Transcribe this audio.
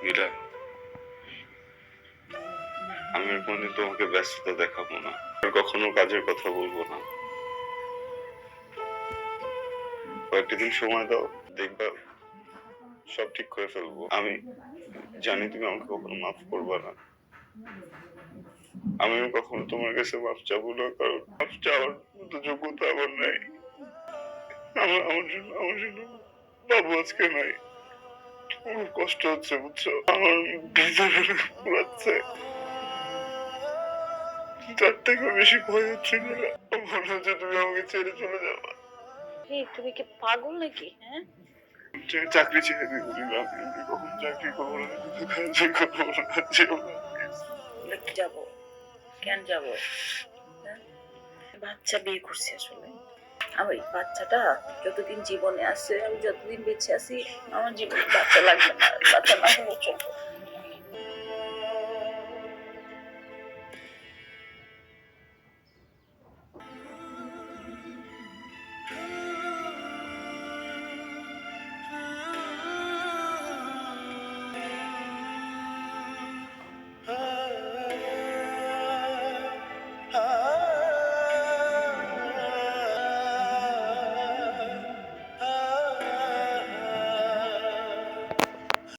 মীরা, আমি আর কোনদিন তোমাকে ব্যস্ততা দেখাবো না, আর কখনো কাজের কথা বলবো না। কয়েকটা দিন সময় দাও, দেখবা সব ঠিক করে ফেলবো। আমি জানি তুমি আমাকে কখনো মাফ করবা না, আমিও কখনো তোমার কাছে মাফ চাবো না, কারণ মাফ চাওয়ার মতো যোগ্যতা আমার নাই। আমার জন্য বাবু আজকে নাই। আমার কষ্ট হচ্ছে বুঝছো, আমার ভিতরে পুরাচ্ছে। তার থেকে বেশি ভয় হচ্ছে না, মনে হচ্ছে তুমি আমাকে ছেড়ে চলে যাবা। তুমি কি পাগল নাকি? হ্যাঁ, চাকরি ছেড়ে দিব, আমি কখন চাকরি করবো না, কাজই করবো না, যাবো কেন যাবো? হ্যাঁ, বাচ্চা বিয়ে করছি আসলে। আমার এই বাচ্চাটা যতদিন জীবনে আছে, আমি যতদিন বেঁচে আছি, আমার জীবনে বাচ্চা লাগবে না, বাচ্চা না হলে চলবে।